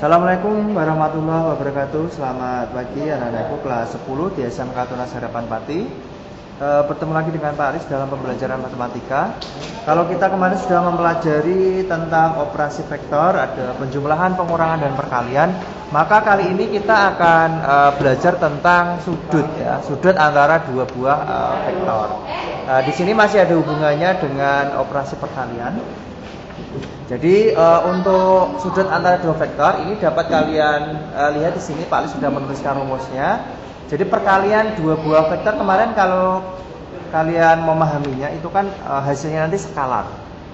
Assalamualaikum warahmatullahi wabarakatuh. Selamat pagi anak-anakku kelas 10 di SMK Tunas Harapan Pati. Bertemu lagi dengan Pak Aris dalam pembelajaran matematika. Kalau kita kemarin sudah mempelajari tentang operasi vektor, ada penjumlahan, pengurangan, dan perkalian, maka kali ini kita akan belajar tentang sudut, ya, sudut antara dua buah vektor. Di sini masih ada hubungannya dengan operasi perkalian. Jadi untuk sudut antara dua vektor ini dapat kalian lihat di sini Pak Ali sudah menuliskan rumusnya. Jadi perkalian dua buah vektor kemarin kalau kalian memahaminya itu kan hasilnya nanti skalar.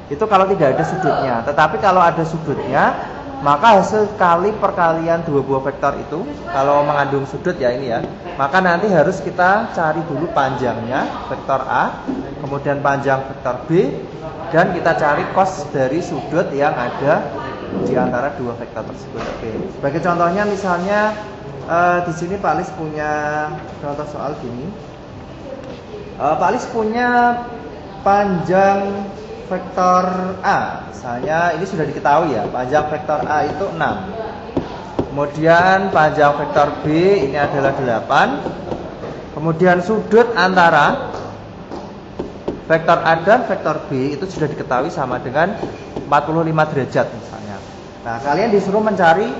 Itu kalau tidak ada sudutnya. Tetapi kalau ada sudutnya, maka hasil kali perkalian dua buah vektor itu kalau mengandung sudut ya ini ya, maka nanti harus kita cari dulu panjangnya vektor A, kemudian panjang vektor B, dan kita cari cos dari sudut yang ada di antara dua vektor tersebut. Oke. Sebagai contohnya misalnya di sini Pak Alis punya contoh soal gini. Pak Alis punya panjang vektor A. Misalnya ini sudah diketahui ya, panjang vektor A itu 6. Kemudian panjang vektor B ini adalah 8. Kemudian sudut antara vektor A dan vektor B itu sudah diketahui sama dengan 45 derajat misalnya. Nah, kalian disuruh mencari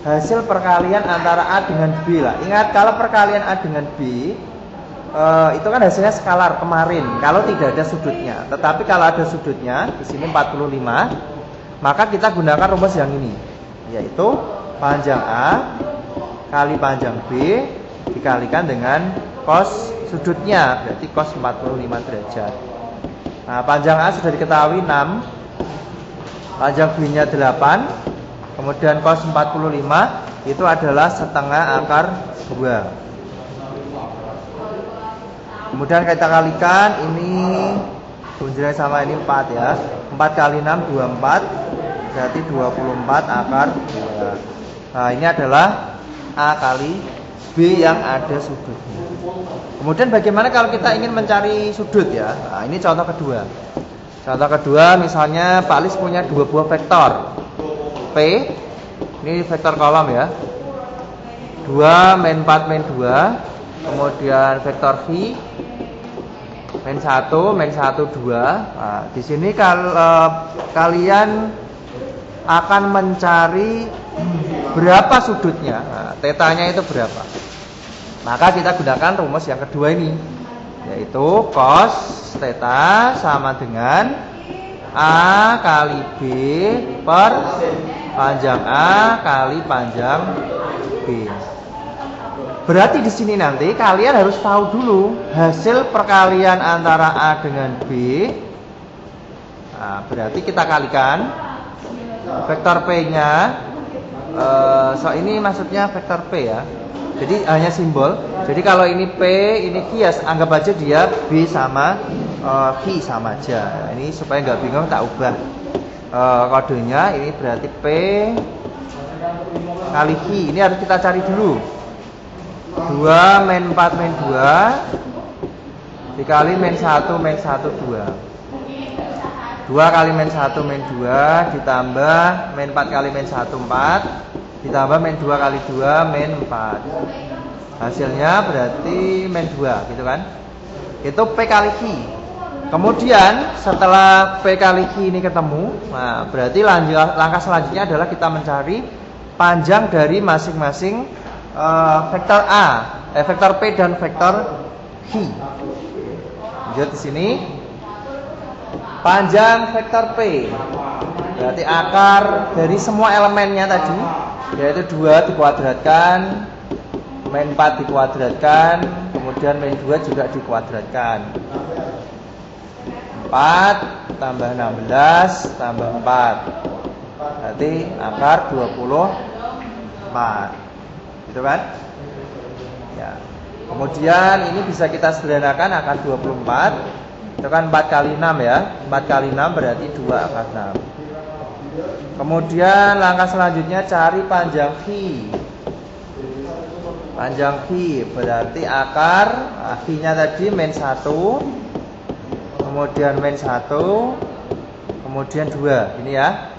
hasil perkalian antara A dengan B lah. Ingat kalau perkalian A dengan B itu kan hasilnya skalar kemarin kalau tidak ada sudutnya. Tetapi kalau ada sudutnya, di sini 45, maka kita gunakan rumus yang ini, yaitu panjang A kali panjang B dikalikan dengan cos sudutnya, berarti cos 45 derajat. Nah, panjang A sudah diketahui 6, panjang B-nya 8, kemudian cos 45 itu adalah setengah akar 2. Kemudian kita kalikan, ini bunjirnya sama ini 4 ya. 4 kali 6 24, berarti 24 akar 2. Nah, ini adalah A kali B yang ada sudutnya. Kemudian bagaimana kalau kita ingin mencari sudut ya? Nah, ini contoh kedua. Contoh kedua misalnya Pak Alis punya dua buah vektor P, ini vektor kolom ya, 2 min 4 min 2, kemudian vektor V min 1 min 1 2. Nah, di sini kalau kalian akan mencari berapa sudutnya, nah, tetanya itu berapa, maka kita gunakan rumus yang kedua ini, yaitu cos theta sama dengan A kali B per panjang A kali panjang B. Berarti di sini nanti kalian harus tahu dulu hasil perkalian antara A dengan B. Nah, berarti kita kalikan vektor P-nya. Ini maksudnya vektor P ya. Jadi hanya simbol. Jadi kalau ini P, ini Q ya, anggap aja dia B sama Q sama aja. Ini supaya nggak bingung tak ubah kodenya. Ini berarti P kali Q. Ini harus kita cari dulu. 2 min 4 min 2 dikali min 1 min 1 2. 2 kali min 1 min 2 ditambah min 4 kali min 1 4 ditambah min 2 kali 2 min 4. Hasilnya berarti min 2 gitu kan. Itu P kali Q. Kemudian setelah P kali Q ini ketemu, nah berarti langkah selanjutnya adalah kita mencari panjang dari masing-masing vektor A, vektor P dan vektor Q. Lihat di sini. Panjang vektor P berarti akar dari semua elemennya tadi, yaitu 2 dikuadratkan, min 4 dikuadratkan, kemudian min 2 juga dikuadratkan. 4 tambah 16 tambah 4 berarti akar 24. Gitu kan? Ya. Kemudian ini bisa kita sederhanakan akar 24. Itu kan 4 kali 6 ya. 4 kali 6 berarti 2 akar 6. Kemudian langkah selanjutnya cari panjang V. Panjang V berarti akar V-nya tadi min 1, kemudian min 1, kemudian 2. Ini ya.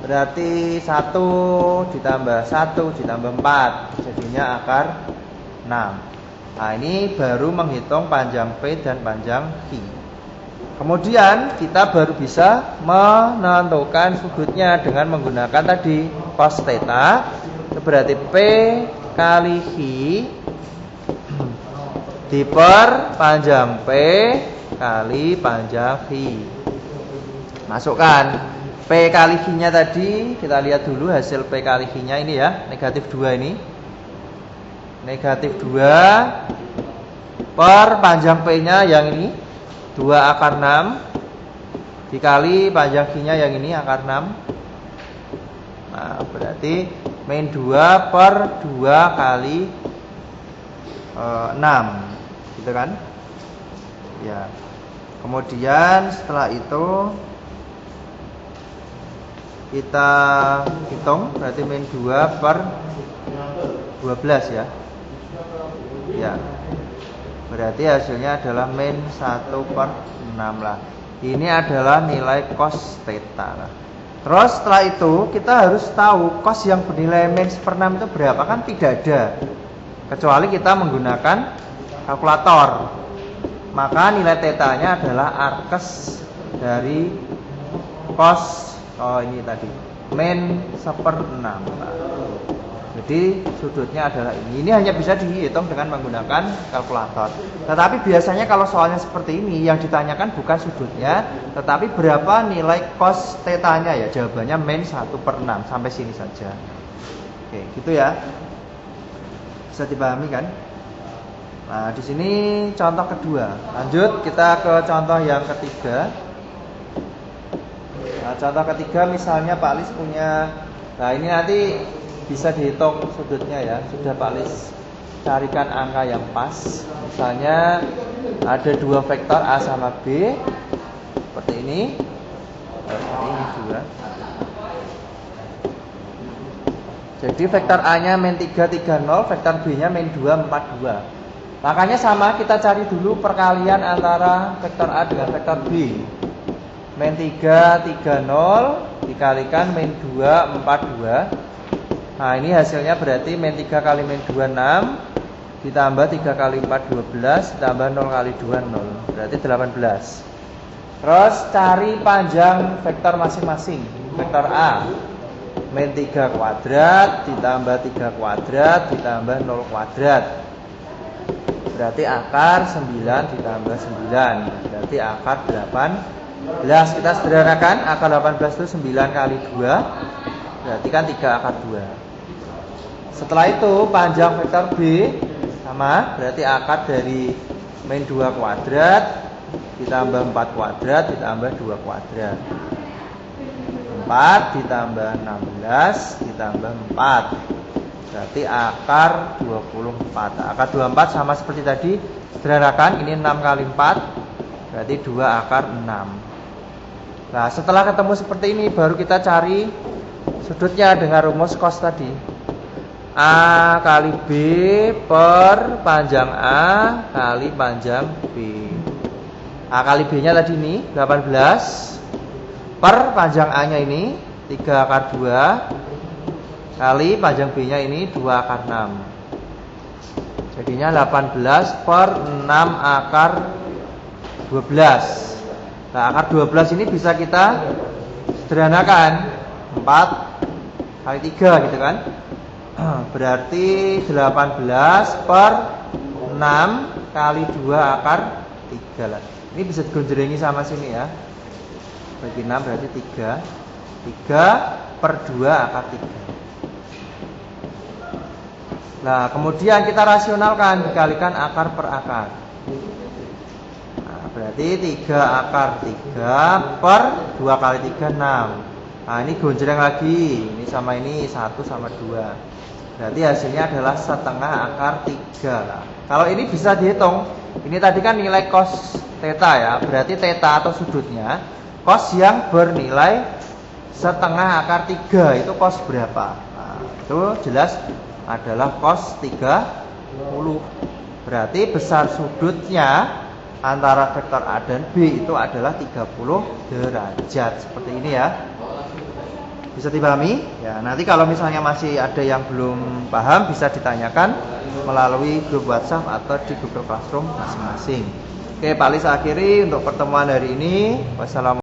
Berarti 1 ditambah 1 ditambah 4 jadinya akar 6. Nah, ini baru menghitung panjang P dan panjang Q. Kemudian kita baru bisa menentukan sudutnya dengan menggunakan tadi cos theta. Itu berarti P kali Q diper panjang P kali panjang Q. Masukkan P kali Q-nya tadi, kita lihat dulu hasil P kali Q-nya ini ya, negatif 2 ini. Negatif 2 per panjang P-nya yang ini 2 akar 6 dikali panjang Q-nya yang ini akar 6. Nah, berarti min 2 per 2 kali 6 gitu kan ya. Kemudian setelah itu kita hitung, berarti min 2 per 12 ya. Ya. Berarti hasilnya adalah min 1 per 6 lah. Ini adalah nilai cos theta lah. Terus setelah itu kita harus tahu cos yang bernilai min 1/6 itu berapa, kan tidak ada. Kecuali kita menggunakan kalkulator. Maka nilai theta-nya adalah arkes dari cos ini tadi min 1/6. Jadi sudutnya adalah ini. Ini hanya bisa dihitung dengan menggunakan kalkulator. Tetapi biasanya kalau soalnya seperti ini yang ditanyakan bukan sudutnya, tetapi berapa nilai cos theta-nya ya. Jawabannya min 1/6. Sampai sini saja. Oke, gitu ya. Bisa dipahami kan? Nah, di sini contoh kedua. Lanjut kita ke contoh yang ketiga. Nah, contoh ketiga misalnya Pak Lis punya, nah ini nanti bisa dihitung sudutnya ya. Sudah Pak Lis carikan angka yang pas. Misalnya ada dua vektor A sama B seperti ini. Seperti ini juga. Jadi vektor A-nya min 3, 3, 0, vektor B-nya min 2, 4, 2. Makanya sama, kita cari dulu perkalian antara vektor A dengan vektor B. Min 3, 3, 0 dikalikan min 2, 4, 2. Nah, ini hasilnya berarti min 3 kali min 2, 6 ditambah 3 kali 4, 12 ditambah 0 kali 2, 0. Berarti 18. Terus cari panjang vektor masing-masing. Vektor A min 3 kuadrat ditambah 3 kuadrat ditambah 0 kuadrat. Berarti akar 9 ditambah 9. Berarti akar 18. Kita sederhanakan, akar 18 itu 9 kali 2. Berarti kan 3 akar 2. Setelah itu panjang vektor B sama, berarti akar dari min 2 kuadrat ditambah 4 kuadrat ditambah 2 kuadrat. 4 ditambah 16 ditambah 4. Berarti akar 24. Akar 24 sama seperti tadi, sederhanakan, ini 6 kali 4 berarti 2 akar 6. Nah, setelah ketemu seperti ini baru kita cari sudutnya dengan rumus cos tadi. A kali B per panjang A kali panjang B. A kali B-nya tadi ini 18 per panjang A-nya ini 3 akar 2 kali panjang B-nya ini 2 akar 6. Jadinya 18 per 6 akar 12. Nah, akar 12 ini bisa kita sederhanakan, 4 kali 3 gitu kan. Berarti 18 per 6 kali 2 akar 3 lah. Ini bisa digonjrengi sama sini ya. Bagi 6 berarti 3. 3 per 2 akar 3. Nah, kemudian kita rasionalkan, dikalikan akar per akar. Nah, berarti 3 akar 3 per 2 kali 3, 6. Nah, ini gonjreng lagi. Ini sama ini 1 sama 2. Berarti hasilnya adalah setengah akar 3 lah. Kalau ini bisa dihitung. Ini tadi kan nilai cos theta ya. Berarti theta atau sudutnya cos yang bernilai setengah akar 3 itu cos berapa? Nah, itu jelas adalah cos 30. Berarti besar sudutnya antara vektor A dan B itu adalah 30 derajat. Seperti ini ya. Bisa dipahami? Ya, nanti kalau misalnya masih ada yang belum paham bisa ditanyakan melalui grup WhatsApp atau di Google Classroom masing-masing. Oke, Pak Lis akhiri untuk pertemuan hari ini. Wassalamualaikum.